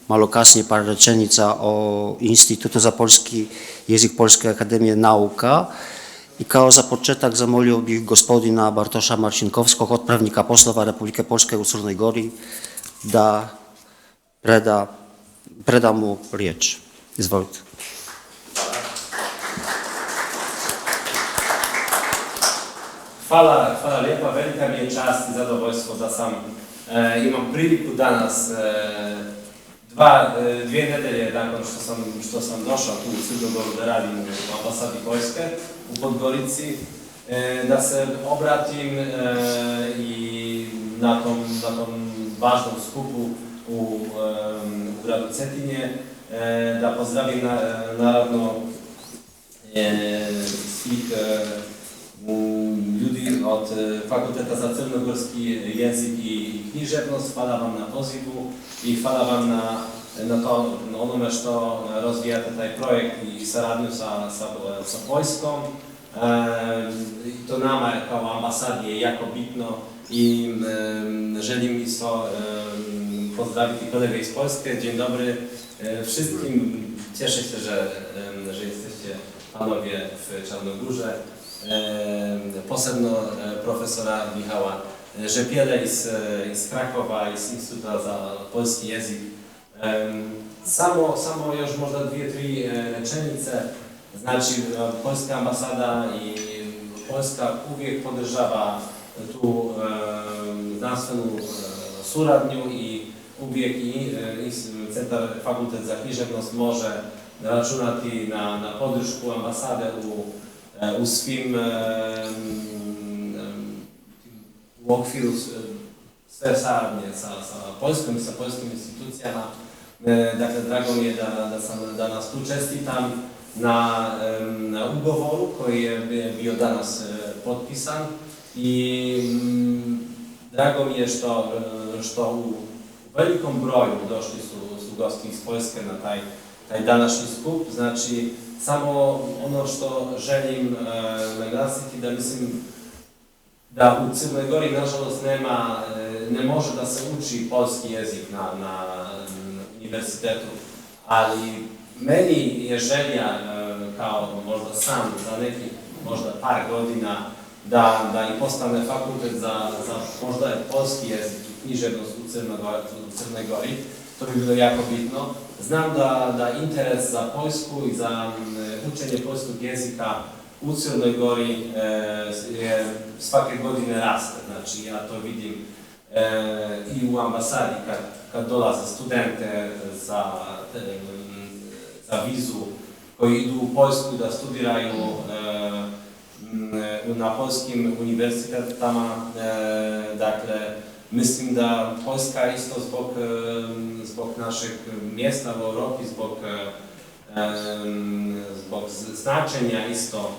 malo kasnije par rečenica o Institutu za poljski jezik Poljske akademije nauka. I kao za početak zamolio bih gospodina Bartosza Marcinkowskiego, odpravnika poslova Republike Polske u Crnoj Gori, da preda mu riječ. Izvolite. Hvala lijepa, velika mi je čast i zadovoljstvo da sam imam priliku danas, dvije nedelje nakon što sam došao tu u Crnu Goru da radim u ambasadi Poljske u Podgorici, da se obratim i na tom važnom skupu u gradu Cetinje, da pozdravim naravno svih ljudi od Fakulteta za crnogorski jezik i književnost. Hvala vam na pozivu i hvala vam na onome što rozwijate taj projekt i saradnju sa Poljskom. To nama kao ambasadi je jako bitno i želim isto pozdraviti kolege iz Poljske. Dzień dobry wszystkim. Cieszę się, że jesteście panowie w Czarnogórze. Posebno profesora Michała Rzepiele iz Krakowa, iz Instituta za poljski jezik. Samo još možda 2-3 rečenice. Znači, poljska ambasada i Poljska uvijek podržava tu znanstvenu suradnju i uvijek i Centar Fakultet za književnost može računati na podršku ambasade u svim u okviru sve saradnje sa Poljskom i sa poljskim institucijama. Dakle, drago mi je da nas tu čestitam na ugovoru koji je bio danas potpisan i drago mi je što u velikom broju došli su gosti iz Poljske na taj današnji skup. Znači, samo ono što želim naglasiti da mislim da u Crnoj Gori nažalost ne može da se uči poljski jezik na univerzitetu, ali meni je želja kao možda sam za nekih možda par godina da i postane fakultet za možda poljski jezik i književnost u Crnoj Gori. To bi bilo jako bitno. Znam da interes za Poljsku i za učenje poljskog jezika u Crnoj Gori svake godine raste. Znači, ja to vidim i u ambasadi kad dolaze studente za vizu koji idu u Poljsku da studiraju na poljskim univerzitetima. Dakle, mislim da Poljska isto zbog našeg mjesta u Europi, zbog značenja isto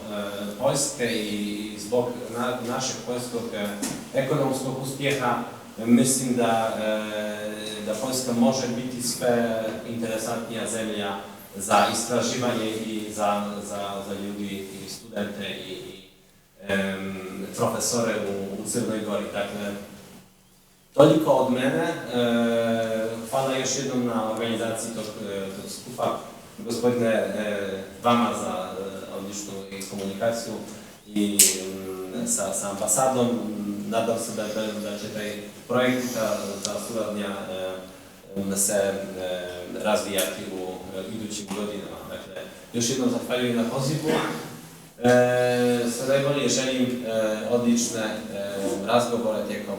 Poljske i zbog našeg poljskog ekonomskog uspjeha, mislim da Poljska može biti sve interesantnija zemlja za istraživanje i za ljudi i studente i profesore u Crnoj Gori. Dakle, toliko od mene. Hvala još jednom na organizaciji tog skupa. Gospodine, vama za odličnu komunikaciju i sa ambasadom. Nadam se da će taj projekt za suradnja se razvijati u idućim godinama. Dakle, još jednom zahvaljujem na pozivu. Sve najbolje želim odlične razgovore tijekom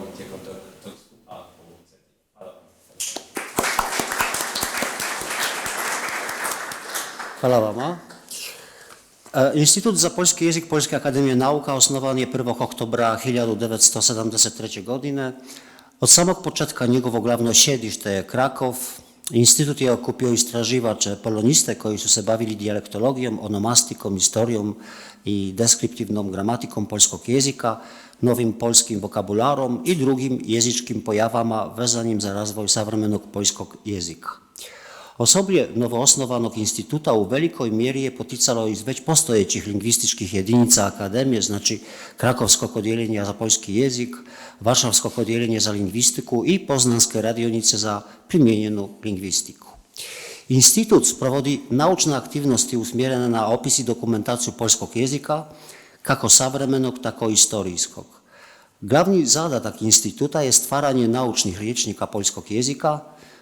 tog skupa. Hvala. Hvala vama. Institut za poljski jezik Poljske akademije nauka osnovan je 1. oktobra 1973. godine. Od samog početka njegovo glavno sjedište je Krakov. Institut je okupio istraživače poloniste koji su se bavili dijalektologijom, onomastikom, historijom i deskriptivnom gramatikom poljskog jezika, novim poljskim vokabularom i drugim jezičkim pojavama vezanim za razvoj savremenog poljskog jezika. Osoblje novoosnovanog instituta u velikoj mjeri je poticalo iz već postojećih lingvističkih jedinica akademije, znači Krakovskog odjeljenja za poljski jezik, Varšavskog odjeljenja za lingvistiku i Poznanske radionice za primijenjenu lingvistiku. Institut sprovodi naučne aktivnosti usmjerene na opis i dokumentaciju poljskog jezika, kako savremenog, tako i istorijskog. Glavni zadatak instituta je stvaranje naučnih rječnika poljskog jezika,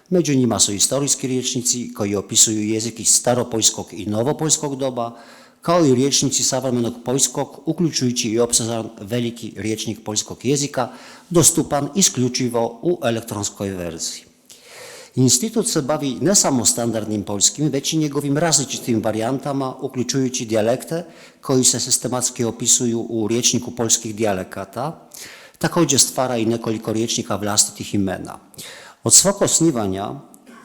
među njima su istorijski rječnici koji opisuju jezik iz staropoljskog i novopoljskog doba, kao i rječnici savremenog poljskog, uključujući i opsežan veliki rječnik poljskog jezika, dostupan isključivo u elektronskoj verziji. Institut se bavi ne samo standardnim poljskim, već i njegovim različitim varijantama, uključujući dijalekte koji se sistematski opisuju u rječniku poljskih dijalekata. Također stvara i nekoliko rječnika vlastitih imena. Od svog osnivanja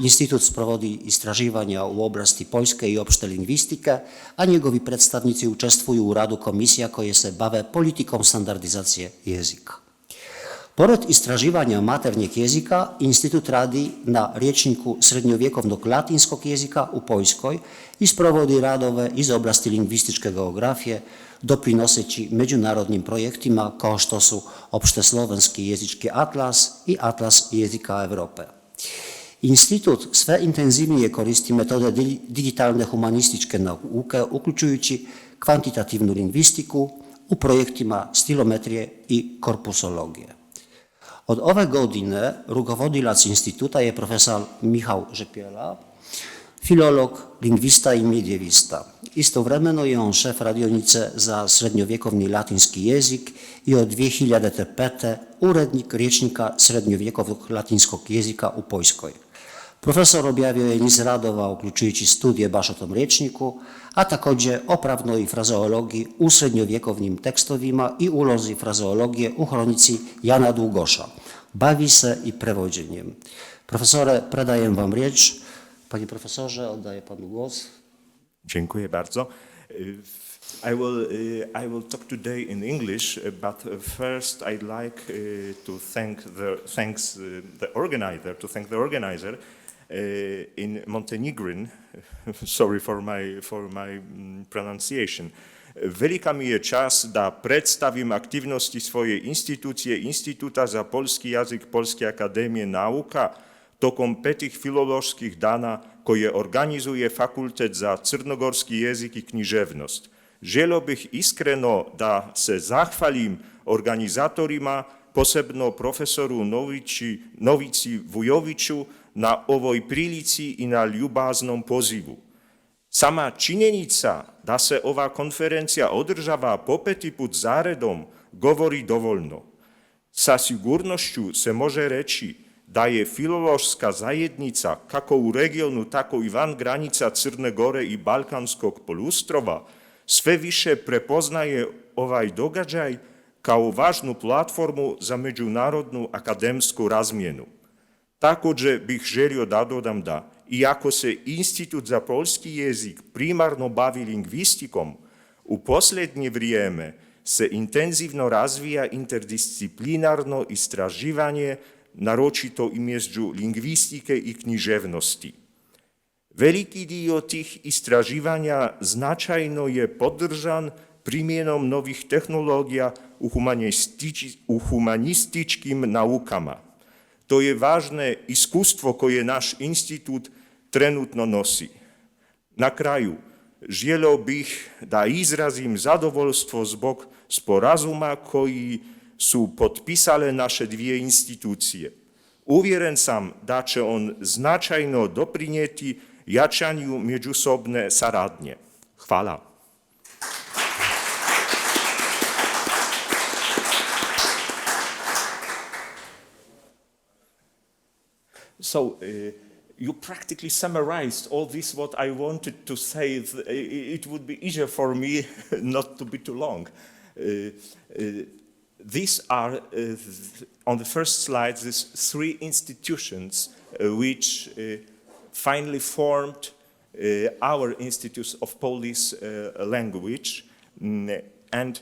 Institut sprovodi istraživanja u oblasti poljske i opšte lingvistike, a njegovi predstavnici učestvuju u radu komisija koje se bave politikom standardizacije jezika. Pored istraživanja maternjeg jezika, Institut radi na rječniku srednjovjekovnog latinskog jezika u Poljskoj i sprovodi radove iz oblasti lingvističke geografije, doprinoseći međunarodnim projektima kao što su opšteslovenski jezički atlas i atlas jezika Europe. Institut sve intenzivnije koristi metode digitalne humanističke nauke, uključujući kvantitativnu lingvistiku u projektima stilometrije i korpusologije. Od ove godine rukovodilac instituta je profesor Michał Rzepiela, filolog, lingvista i medijevista. Istovremeno je on šef radionice za srednjovjekovni latinski jezik i od 2005. urednik rječnika srednjovjekovnog latinskog jezika u Poljskoj. Profesor objavio je niz radova, uključujući studije baš o tom rječniku, a također o pravnoj frazeologiji u srednjovjekovnim tekstovima i ulozi frazeologije u hronici Jana Długoša. Bawi se i prevođenjem. Profesore, predajem wam riječ. Panie profesorze, oddaję panu głos. Dziękuję bardzo. I will talk today in English, but first I'd like to thank the organizer in Montenegrin. Sorry for my pronunciation. Velika mi je čast da predstavim aktivnosti svoje institucije Instituta za poljski jezik Poljske akademije nauka tokom 5 filoloških dana koje organizuje Fakultet za crnogorski jezik i književnost. Želio bih iskreno da se zahvalim organizatorima, posebno profesoru Novici Vujoviću na ovoj prilici i na ljubaznom pozivu. Sama činjenica da se ova konferencija održava po 5. put zaredom govori dovoljno. Sa sigurnošću se može reći da je filološka zajednica kako u regionu, tako i van granica Crne Gore i Balkanskog poluostrova sve više prepoznaje ovaj događaj kao važnu platformu za međunarodnu akademsku razmjenu. Također bih želio da dodam da, iako se Institut za poljski jezik primarno bavi lingvistikom, u posljednje vrijeme se intenzivno razvija interdisciplinarno istraživanje, naročito između lingvistike i književnosti. Veliki dio tih istraživanja značajno je podržan primjenom novih tehnologija u humanističkim naukama. To je važno iskustvo koje naš institut trenutno nosi. Na kraju, želio bih da izrazim zadovoljstvo zbog sporazuma koji su potpisale naše dvije institucije. Uvjeren sam da će on značajno doprinijeti jačanju međusobne saradnje. Hvala. So, you practically summarized all this what I wanted to say. It would be easier for me not to be too long. These are, on the first slide, these 3 institutions which finally formed our Institute of Polish Language. And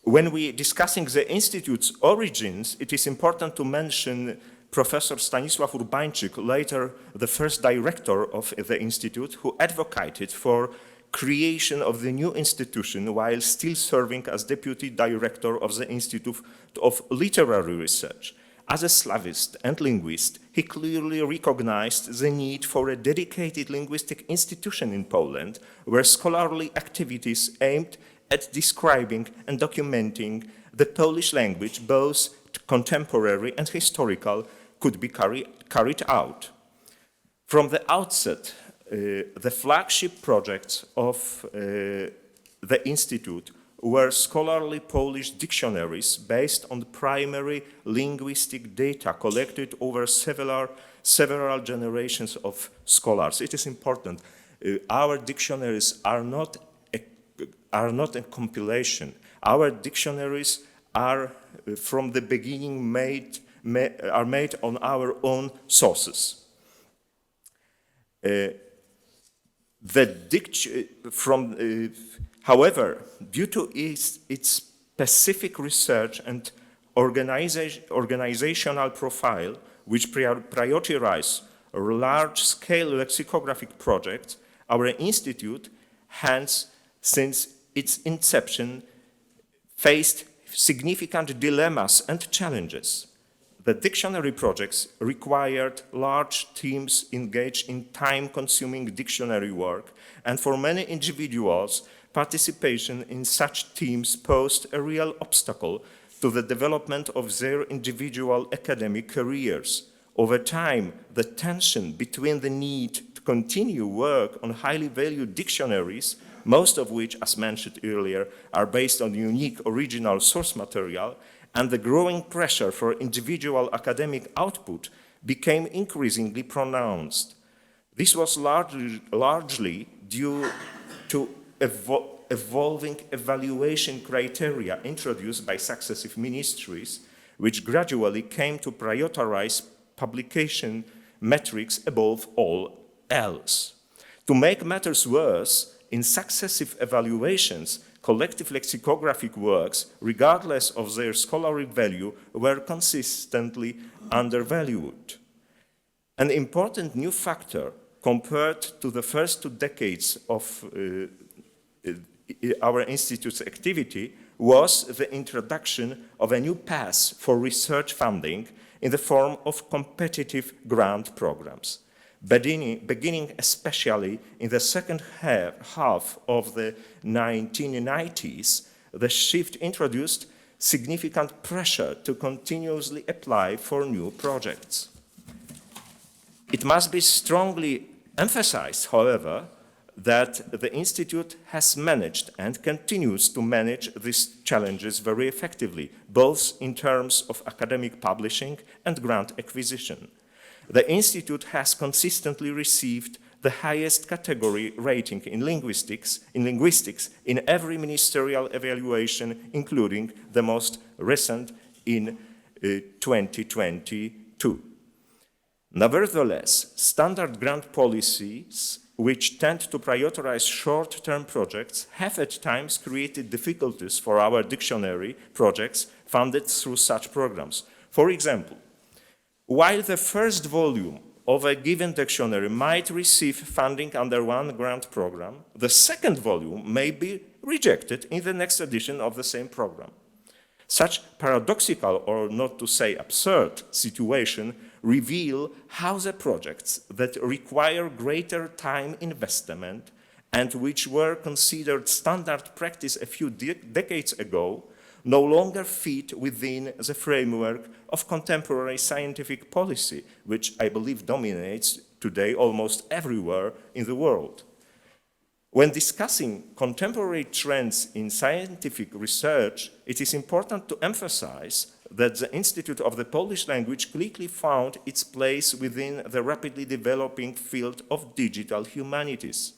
when we're discussing the Institute's origins, it is important to mention Professor Stanisław Urbańczyk, later the first director of the Institute, who advocated for creation of the new institution while still serving as deputy director of the Institute of Literary Research. as a Slavist and linguist, he clearly recognized the need for a dedicated linguistic institution in Poland, where scholarly activities aimed at describing and documenting the Polish language, both contemporary and historical, could be carried out. From the outset, the flagship projects of the Institute were scholarly Polish dictionaries based on the primary linguistic data collected over several generations of scholars. It is important. Our dictionaries are not a compilation. Our dictionaries are from the beginning made on our own sources. However, due to its specific research and organizational profile, which prioritize large-scale lexicographic projects, our institute has, since its inception, faced significant dilemmas and challenges. The dictionary projects required large teams engaged in time-consuming dictionary work, and for many individuals, participation in such teams posed a real obstacle to the development of their individual academic careers. Over time, the tension between the need to continue work on highly valued dictionaries, most of which, as mentioned earlier, are based on unique original source material, and the growing pressure for individual academic output became increasingly pronounced. This was largely due to evolving evaluation criteria introduced by successive ministries, which gradually came to prioritize publication metrics above all else. To make matters worse, in successive evaluations, collective lexicographic works, regardless of their scholarly value, were consistently undervalued. An important new factor compared to the first 2 decades of our Institute's activity was the introduction of a new path for research funding in the form of competitive grant programs. Beginning especially in the second half of the 1990s, the shift introduced significant pressure to continuously apply for new projects. It must be strongly emphasized, however, that the Institute has managed and continues to manage these challenges very effectively, both in terms of academic publishing and grant acquisition. The Institute has consistently received the highest category rating in linguistics in every ministerial evaluation, including the most recent in 2022. Nevertheless, standard grant policies, which tend to prioritize short-term projects, have at times created difficulties for our dictionary projects funded through such programs. For example, while the first volume of a given dictionary might receive funding under one grant program, the second volume may be rejected in the next edition of the same program. Such paradoxical, or not to say absurd, situation reveal how the projects that require greater time investment and which were considered standard practice a few decades ago no longer fit within the framework of contemporary scientific policy, which I believe dominates today almost everywhere in the world. When discussing contemporary trends in scientific research, it is important to emphasize that the Institute of the Polish Language quickly found its place within the rapidly developing field of digital humanities.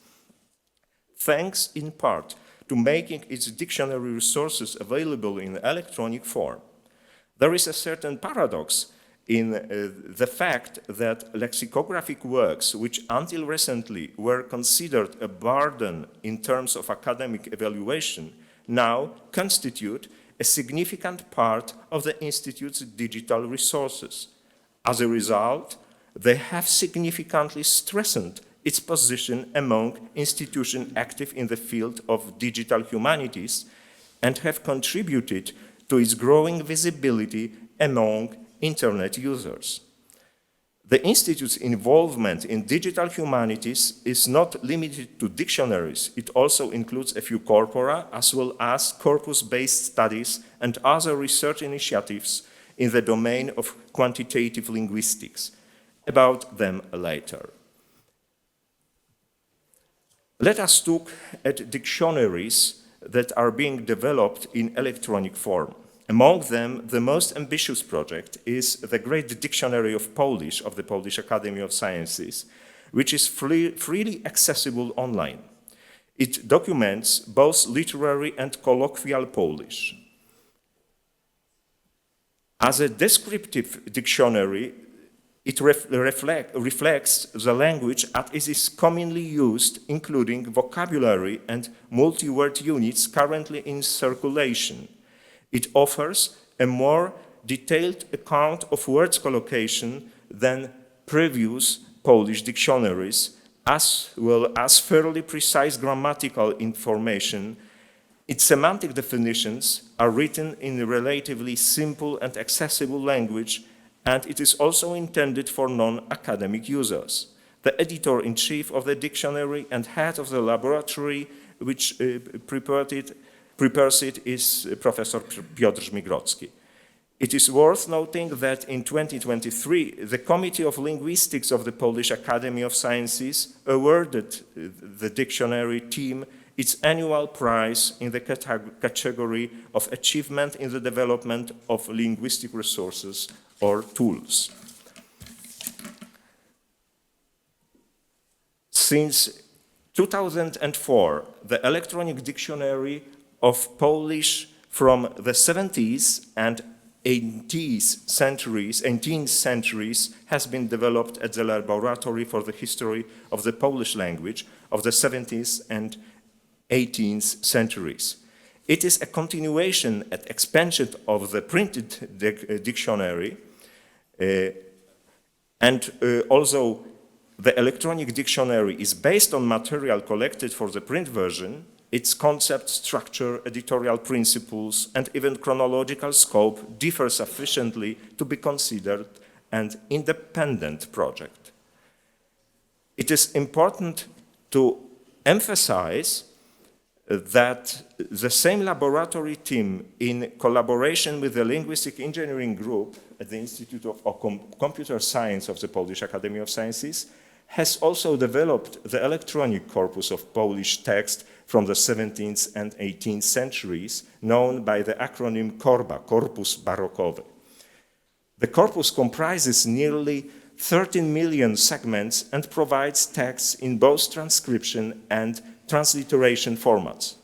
Thanks in part to making its dictionary resources available in electronic form. There is a certain paradox in the fact that lexicographic works, which until recently were considered a burden in terms of academic evaluation, now constitute a significant part of the Institute's digital resources. As a result, they have significantly strengthened its position among institutions active in the field of digital humanities and have contributed to its growing visibility among Internet users. The Institute's involvement in digital humanities is not limited to dictionaries. It also includes a few corpora, as well as corpus-based studies and other research initiatives in the domain of quantitative linguistics. About them later. Let us look at dictionaries that are being developed in electronic form. Among them, the most ambitious project is the Great Dictionary of Polish of the Polish Academy of Sciences, which is freely accessible online. It documents both literary and colloquial Polish. As a descriptive dictionary, it reflects the language as it is commonly used, including vocabulary and multi-word units currently in circulation. It offers a more detailed account of words collocation than previous Polish dictionaries, as well as fairly precise grammatical information. Its semantic definitions are written in a relatively simple and accessible language, and it is also intended for non-academic users. The editor-in-chief of the dictionary and head of the laboratory which prepares it is Professor Piotr Żmigrodzki. It is worth noting that in 2023, the Committee of Linguistics of the Polish Academy of Sciences awarded the dictionary team its annual prize in the category of achievement in the development of linguistic resources or tools. Since 2004, the electronic dictionary of Polish from the 70s and 18th centuries has been developed at the Laboratory for the History of the Polish Language of the 17th and 18th centuries. It is a continuation and expansion of the printed dictionary, and although the electronic dictionary is based on material collected for the print version, its concept, structure, editorial principles, and even chronological scope differ sufficiently to be considered an independent project. It is important to emphasize that the same laboratory team, in collaboration with the Linguistic Engineering Group at the Institute of Computer Science of the Polish Academy of Sciences, has also developed the electronic corpus of Polish text from the 17th and 18th centuries, known by the acronym CORBA, Corpus Barokowy. The corpus comprises nearly 13 million segments and provides text in both transcription and transliteration formats.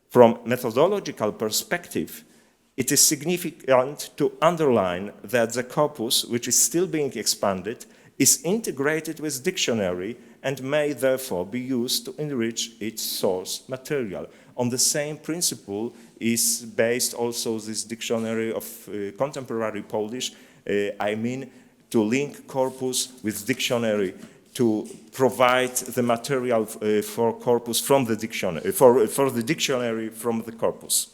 From methodological perspective, it is significant to underline that the corpus, which is still being expanded, is integrated with dictionary and may therefore be used to enrich its source material. On the same principle is based also this dictionary of contemporary Polish, to link corpus with dictionary, to provide the material for corpus from the dictionary, for the dictionary from the corpus.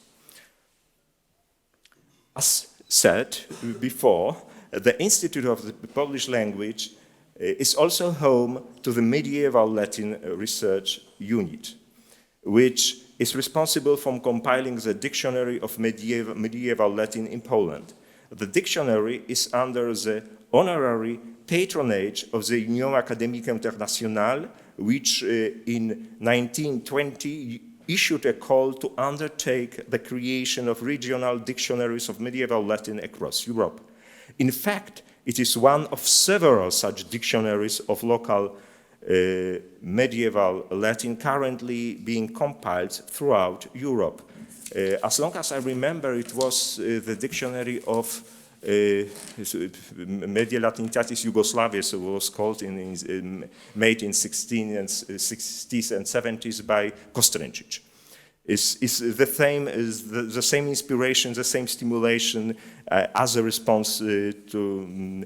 As said before, the Institute of the Polish Language is also home to the Medieval Latin Research Unit, which is responsible for compiling the Dictionary of Medieval Latin in Poland. The dictionary is under the honorary patronage of the Union Académique Internationale, which in 1920 issued a call to undertake the creation of regional dictionaries of medieval Latin across Europe. In fact, it is one of several such dictionaries of local medieval Latin currently being compiled throughout Europe. As long as I remember, it was the dictionary of Media Latinitatis Yugoslaviae, so it was called made in 60s and 70s by Kostręcic. Is the same inspiration, the same stimulation as a response to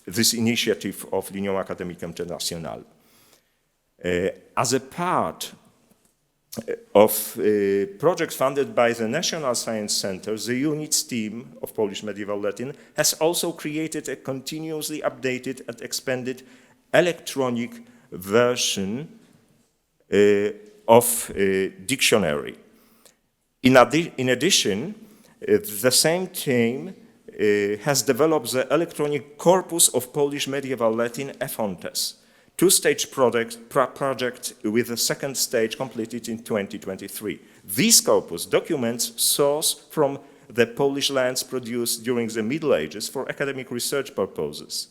this initiative of l'Union Académique Internationale. As a part of projects funded by the National Science Center, the units team of Polish Medieval Latin has also created a continuously updated and expanded electronic version of dictionary. In addition, the same team has developed the electronic corpus of Polish Medieval Latin Efontes, two-stage project with the second stage completed in 2023. This corpus documents source from the Polish lands produced during the Middle Ages for academic research purposes.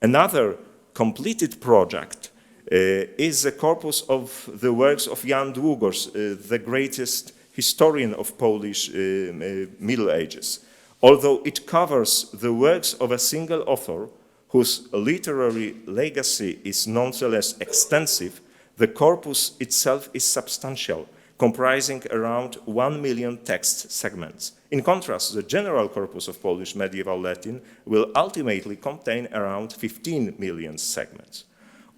Another completed project is the corpus of the works of Jan Długos, the greatest historian of Polish Middle Ages. Although it covers the works of a single author, whose literary legacy is nonetheless extensive, the corpus itself is substantial, comprising around 1 million text segments. In contrast, the general corpus of Polish medieval Latin will ultimately contain around 15 million segments.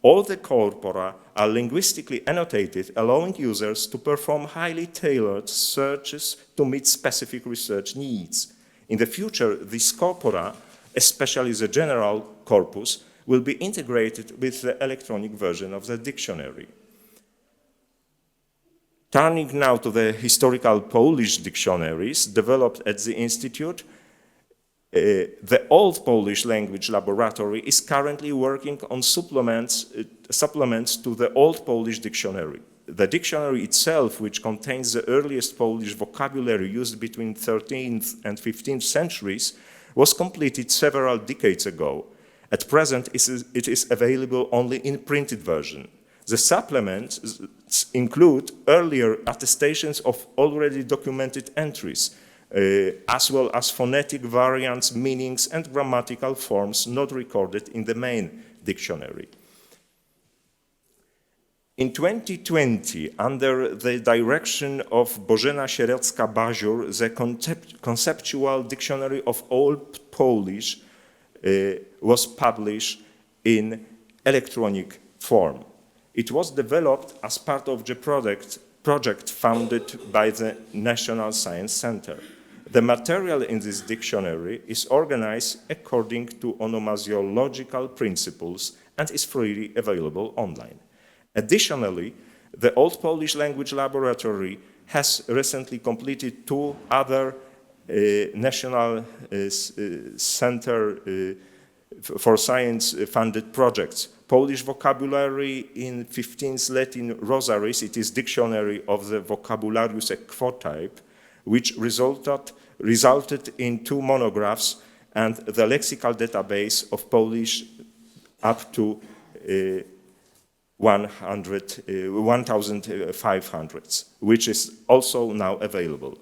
All the corpora are linguistically annotated, allowing users to perform highly tailored searches to meet specific research needs. In the future, these corpora, especially the general corpus, will be integrated with the electronic version of the dictionary. Turning now to the historical Polish dictionaries developed at the Institute, the Old Polish Language Laboratory is currently working on supplements to the Old Polish Dictionary. The dictionary itself, which contains the earliest Polish vocabulary used between 13th and 15th centuries, was completed several decades ago. At present, it is available only in printed version. The supplements include earlier attestations of already documented entries, as well as phonetic variants, meanings, and grammatical forms not recorded in the main dictionary. In 2020, under the direction of Bożena Sierecka-Baziur, the conceptual dictionary of Old Polish was published in electronic form. It was developed as part of the project funded by the National Science Center. The material in this dictionary is organized according to onomasiological principles and is freely available online. Additionally, the Old Polish Language Laboratory has recently completed two other National Center for Science funded projects. Polish vocabulary in 15th Latin rosaries, it is dictionary of the vocabularius equotype, which resulted in two monographs and the lexical database of Polish up to 1,500, which is also now available.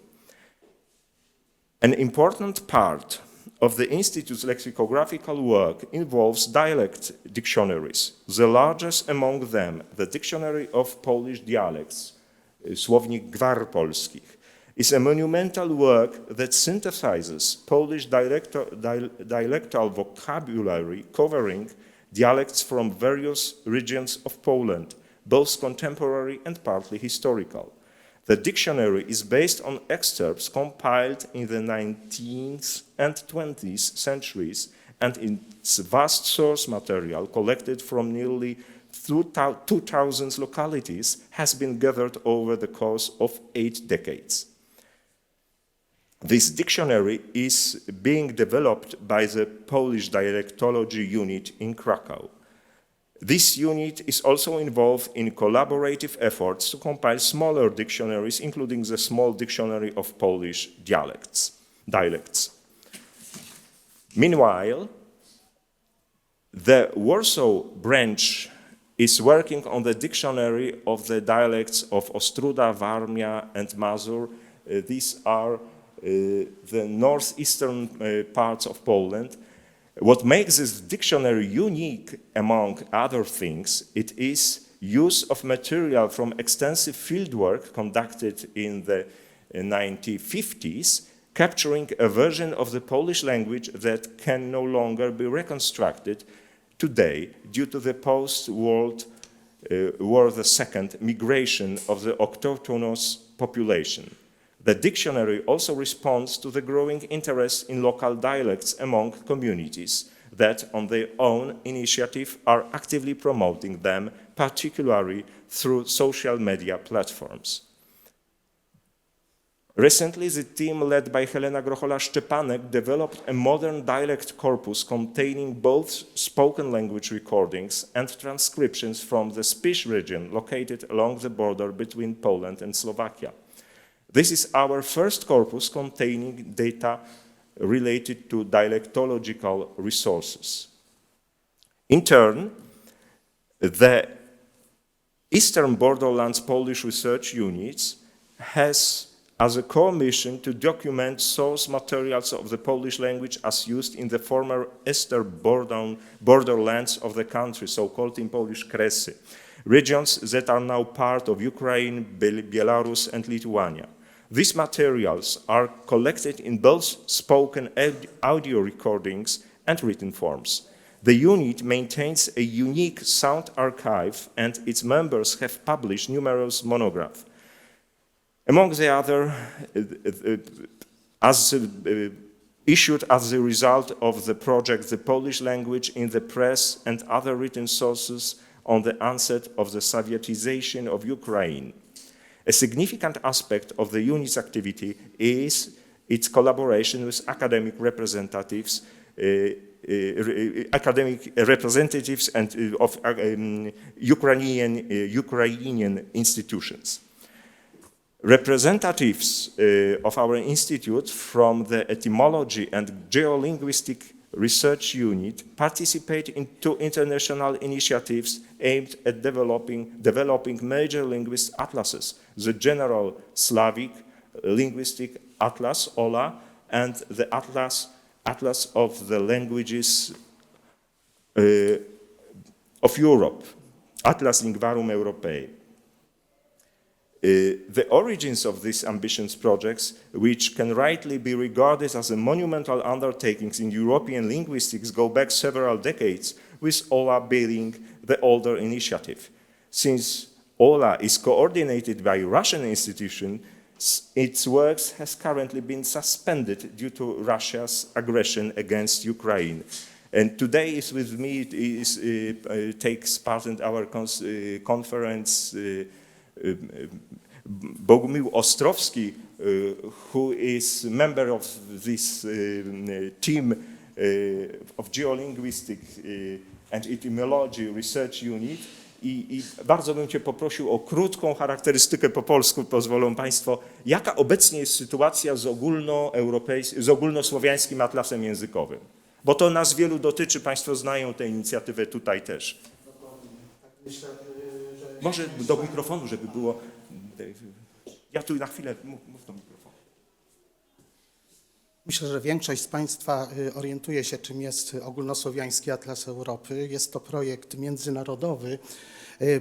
An important part of the Institute's lexicographical work involves dialect dictionaries. The largest among them, the Dictionary of Polish Dialects, Słownik Gwar Polskich, is a monumental work that synthesizes Polish dialectal vocabulary covering dialects from various regions of Poland, both contemporary and partly historical. The dictionary is based on excerpts compiled in the 19th and 20th centuries, and its vast source material collected from nearly 2,000 localities has been gathered over the course of 8 decades. This dictionary is being developed by the Polish Dialectology Unit in Krakow. This unit is also involved in collaborative efforts to compile smaller dictionaries, including the small dictionary of Polish dialects. Meanwhile, the Warsaw branch is working on the dictionary of the dialects of Ostruda, Warmia, and Mazur. These are the northeastern parts of Poland. What makes this dictionary unique, among other things, it is use of material from extensive fieldwork conducted in the 1950s, capturing a version of the Polish language that can no longer be reconstructed today due to the post-World were the second, migration of the autochthonous population. The dictionary also responds to the growing interest in local dialects among communities that, on their own initiative, are actively promoting them, particularly through social media platforms. Recently, the team led by Helena Grochola-Szczepanek developed a modern dialect corpus containing both spoken language recordings and transcriptions from the Spiš region located along the border between Poland and Slovakia. This is our first corpus containing data related to dialectological resources. In turn, the Eastern Borderlands Polish Research Unit has as a core mission to document source materials of the Polish language as used in the former Eastern borderlands of the country, so-called in Polish Kresy, regions that are now part of Ukraine, Belarus, and Lithuania. These materials are collected in both spoken audio recordings and written forms. The unit maintains a unique sound archive, and its members have published numerous monographs. Among the other, issued as a result of the project, The Polish Language in the Press and Other Written Sources on the Onset of the Sovietization of Ukraine. A significant aspect of the unit's activity is its collaboration with academic representatives and of Ukrainian institutions. Representatives of our institute from the Etymology and Geolinguistic Research Unit participate in two international initiatives aimed at developing major linguist atlases, the General Slavic Linguistic Atlas, OLA, and the Atlas of the Languages of Europe, Atlas Linguarum Europae. The origins of these ambitious projects, which can rightly be regarded as a monumental undertakings in European linguistics, go back several decades, with OLA being the older initiative. Since OLA is coordinated by a Russian institution, its works has currently been suspended due to Russia's aggression against Ukraine. And today is with me, takes part in our conference Bogumił Ostrowski, who is a member of this team of Geolinguistic and Etymology Research Unit. I bardzo bym Cię poprosił o krótką charakterystykę po polsku, pozwolą Państwo, jaka obecnie jest sytuacja z ogólnosłowiańskim atlasem językowym. Bo to nas wielu dotyczy, Państwo znają tę inicjatywę tutaj też. Myślę, że... Może do mikrofonu, żeby było... Ja tu na chwilę, mów do mikrofonu. Myślę, że większość z Państwa orientuje się, czym jest Ogólnosłowiański Atlas Europy. Jest to projekt międzynarodowy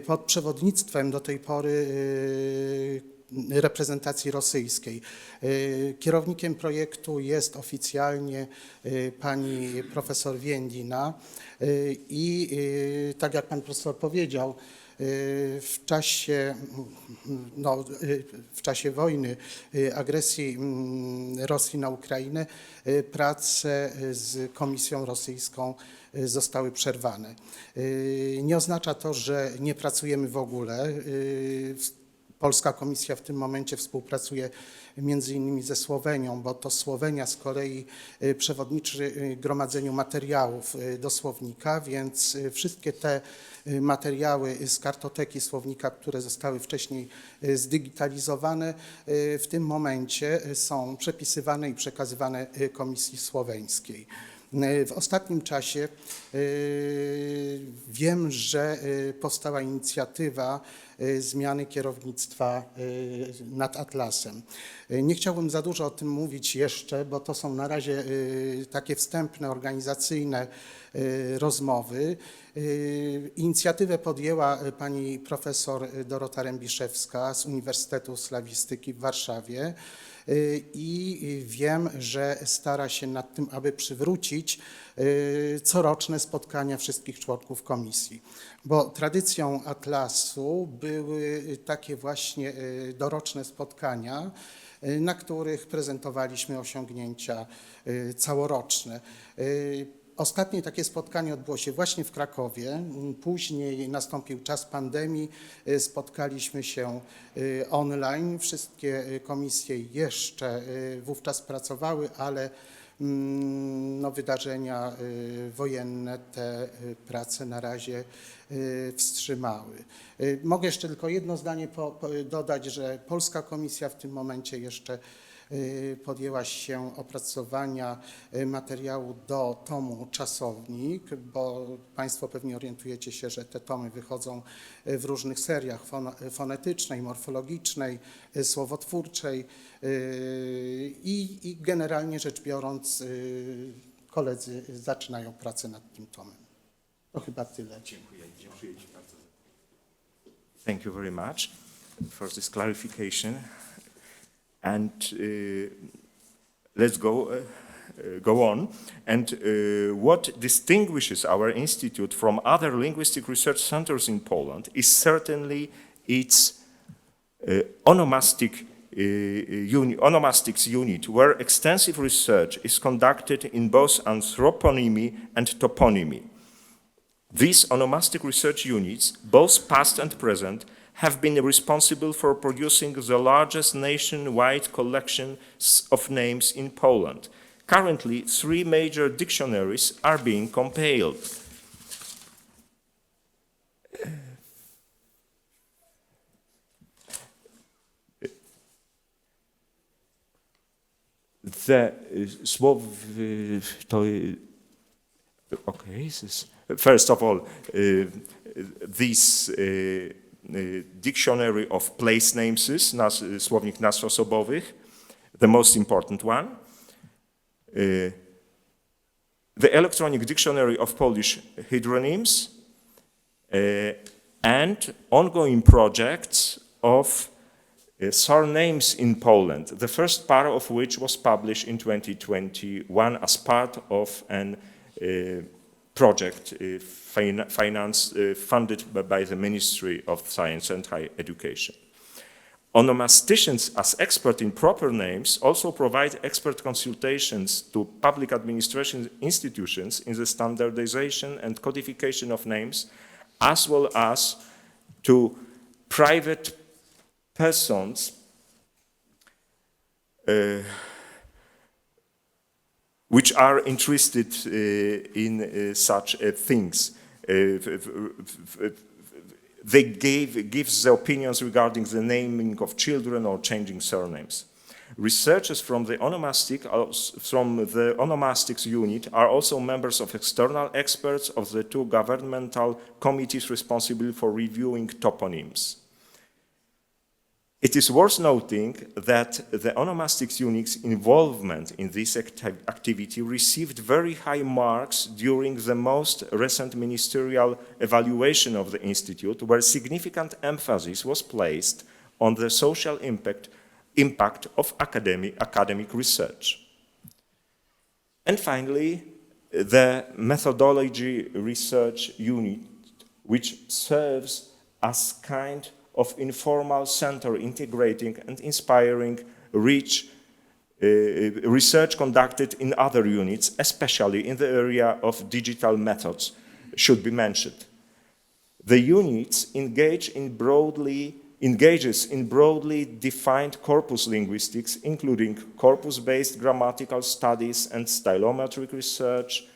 pod przewodnictwem do tej pory reprezentacji rosyjskiej. Kierownikiem projektu jest oficjalnie pani profesor Więdina i tak jak pan profesor powiedział, w czasie wojny, agresji Rosji na Ukrainę, prace z Komisją Rosyjską zostały przerwane. Nie oznacza to, że nie pracujemy w ogóle. Polska Komisja w tym momencie współpracuje między innymi ze Słowenią, bo to Słowenia z kolei przewodniczy gromadzeniu materiałów do słownika, więc wszystkie te materiały z kartoteki słownika, które zostały wcześniej zdigitalizowane, w tym momencie są przepisywane i przekazywane Komisji Słoweńskiej. W ostatnim czasie wiem, że powstała inicjatywa zmiany kierownictwa nad Atlasem. Nie chciałbym za dużo o tym mówić jeszcze, bo to są na razie takie wstępne, organizacyjne rozmowy. Inicjatywę podjęła pani profesor Dorota Rębiszewska z Uniwersytetu Slawistyki w Warszawie. i wiem, że stara się nad tym, aby przywrócić coroczne spotkania wszystkich członków komisji. Bo tradycją Atlasu były takie właśnie doroczne spotkania, na których prezentowaliśmy osiągnięcia całoroczne. Ostatnie takie spotkanie odbyło się właśnie w Krakowie, później nastąpił czas pandemii, spotkaliśmy się online, wszystkie komisje jeszcze wówczas pracowały, ale no, wydarzenia wojenne te prace na razie wstrzymały. Mogę jeszcze tylko jedno zdanie dodać, że polska komisja w tym momencie jeszcze podjęła się opracowania materiału do tomu Czasownik, bo Państwo pewnie orientujecie się, że te tomy wychodzą w różnych seriach fonetycznej, morfologicznej, słowotwórczej i generalnie rzecz biorąc koledzy zaczynają pracę nad tym tomem. To chyba tyle. Dziękuję Ci bardzo. Thank you very much for this clarification. And let's go on. And what distinguishes our institute from other linguistic research centers in Poland is certainly its onomastics unit, where extensive research is conducted in both anthroponymy and toponymy. These onomastic research units, both past and present, have been responsible for producing the largest nationwide collections of names in Poland. Currently, 3 major dictionaries are being compiled. First of all, this dictionary of place names, słownik nazw osobowych, the most important one. The electronic dictionary of Polish hydronyms and ongoing projects of surnames in Poland, the first part of which was published in 2021 as part of an project funded by the Ministry of Science and Higher Education. Onomasticians, as experts in proper names, also provide expert consultations to public administration institutions in the standardization and codification of names, as well as to private persons which are interested in such things. They give the opinions regarding the naming of children or changing surnames. Researchers from the onomastics unit are also members of external experts of the 2 governmental committees responsible for reviewing toponyms. It is worth noting that the onomastics unit's involvement in this activity received very high marks during the most recent ministerial evaluation of the Institute, where significant emphasis was placed on the social impact of academic research. And finally, the methodology research unit, which serves as kind of informal center integrating and inspiring rich research conducted in other units, especially in the area of digital methods, should be mentioned. The units engages in broadly defined corpus linguistics, including corpus-based grammatical studies and stylometric research,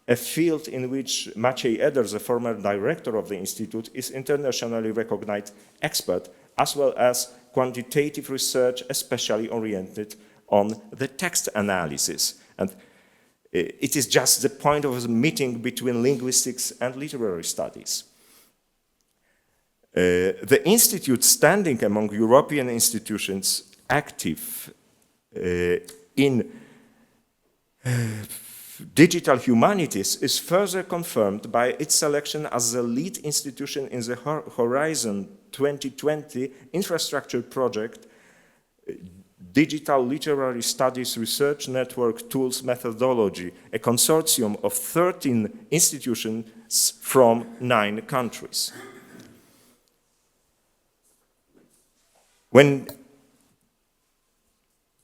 a field in which Maciej Eder, the former director of the Institute, is internationally recognized expert, as well as quantitative research, especially oriented on the text analysis. And it is just the point of the meeting between linguistics and literary studies. The Institute, standing among European institutions active in digital humanities, is further confirmed by its selection as the lead institution in the Horizon 2020 infrastructure project Digital Literary Studies Research Network Tools Methodology, a consortium of 13 institutions from 9 countries. When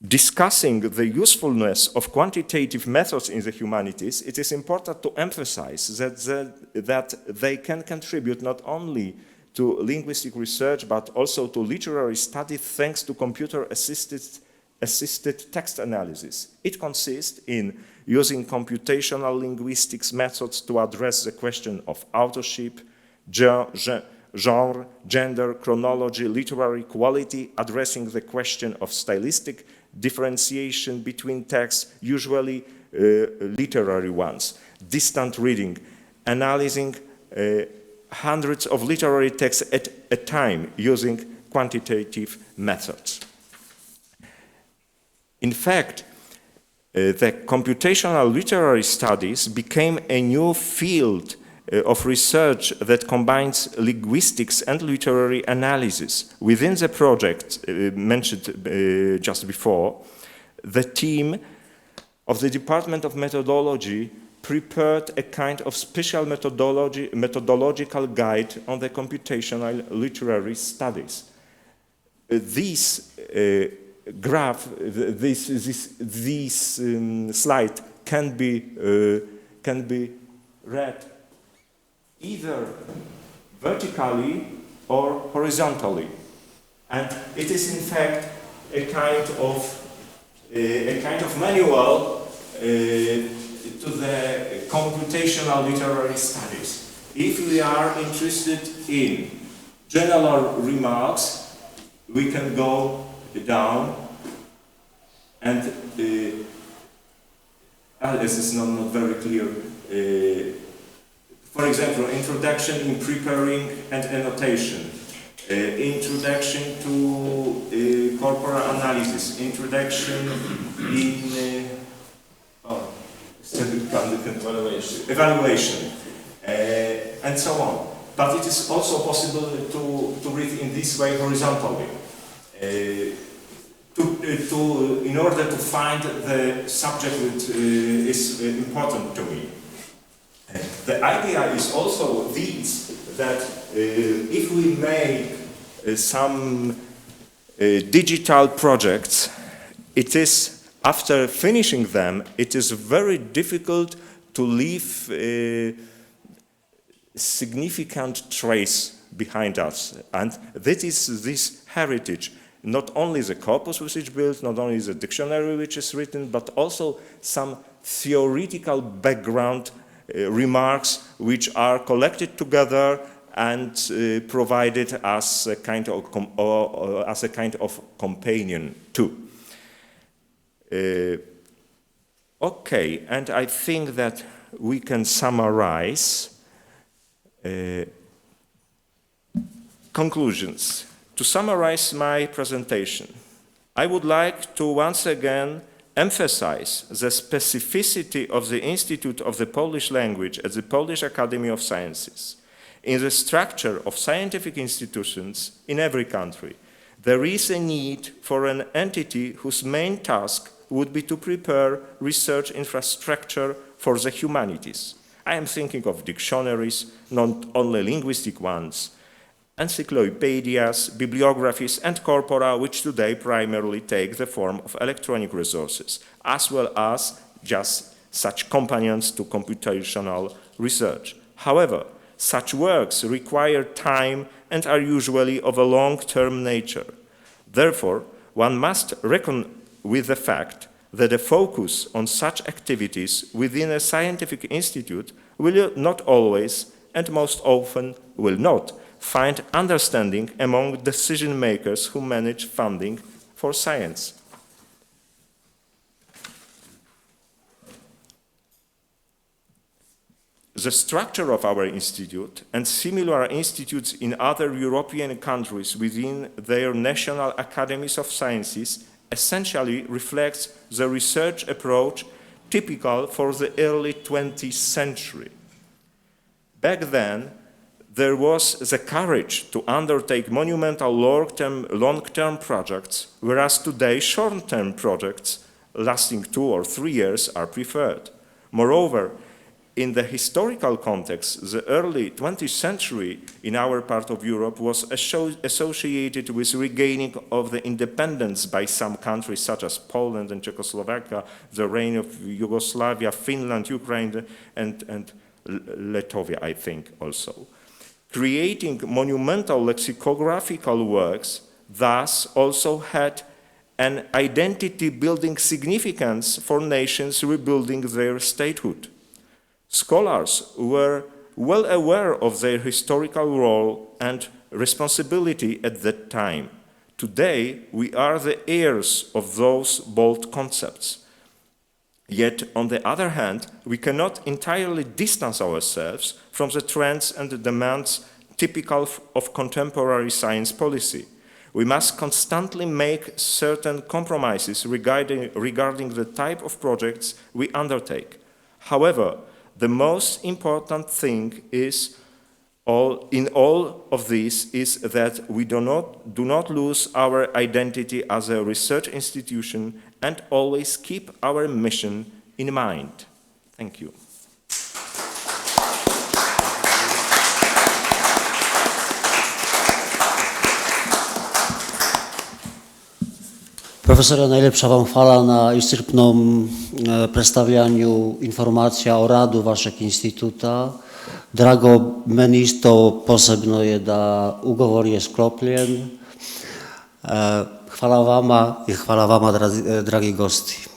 discussing the usefulness of quantitative methods in the humanities, it is important to emphasize that they can contribute not only to linguistic research, but also to literary study thanks to computer-assisted text analysis. It consists in using computational linguistics methods to address the question of authorship, genre, gender, chronology, literary quality, addressing the question of stylistic differentiation between texts, usually literary ones, distant reading, analyzing hundreds of literary texts at a time using quantitative methods. In fact, the computational literary studies became a new field of research that combines linguistics and literary analysis. Within the project mentioned just before, the team of the Department of Methodology prepared a kind of special methodological guide on the computational literary studies. This graph, this slide can be read either vertically or horizontally, and it is in fact a kind of manual to the computational literary studies. If we are interested in general remarks, we can go down and this is not very clear. For example, introduction in preparing and annotation, introduction to corpora analysis, introduction in evaluation, and so on. But it is also possible to read in this way horizontally, in order to find the subject that is important to me. The idea is also this, that if we make some digital projects, it is, after finishing them, it is very difficult to leave a significant trace behind us. And that is this heritage, not only the corpus which is built, not only the dictionary which is written, but also some theoretical background remarks which are collected together and provided as a kind of companion too. Okay, and I think that we can summarize conclusions. To summarize my presentation, I would like to once again emphasize the specificity of the Institute of the Polish Language at the Polish Academy of Sciences. In the structure of scientific institutions in every country, there is a need for an entity whose main task would be to prepare research infrastructure for the humanities. I am thinking of dictionaries, not only linguistic ones, encyclopedias, bibliographies, and corpora, which today primarily take the form of electronic resources, as well as just such companions to computational research. However, such works require time and are usually of a long-term nature. Therefore, one must reckon with the fact that a focus on such activities within a scientific institute will not always, and most often will not, find understanding among decision makers who manage funding for science. The structure of our institute and similar institutes in other European countries within their national academies of sciences essentially reflects the research approach typical for the early 20th century. Back then, there was the courage to undertake monumental long-term projects, whereas today short-term projects lasting 2 or 3 years are preferred. Moreover, in the historical context, the early 20th century in our part of Europe was associated with regaining of the independence by some countries such as Poland and Czechoslovakia, the reign of Yugoslavia, Finland, Ukraine, and Latvia, I think, also. Creating monumental lexicographical works thus also had an identity-building significance for nations rebuilding their statehood. Scholars were well aware of their historical role and responsibility at that time. Today, we are the heirs of those bold concepts. Yet, on the other hand, we cannot entirely distance ourselves from the trends and the demands typical of contemporary science policy. We must constantly make certain compromises regarding the type of projects we undertake. However, the most important thing is in all of this is that we do not lose our identity as a research institution and always keep our mission in mind. Thank you. Profesore, najlepša vam hvala na iscrpnom predstavljanju informacija o radu vašeg instituta. Drago, meni isto posebno je da ugovor je sklopljen. Hvala vama i hvala vama, dragi gosti.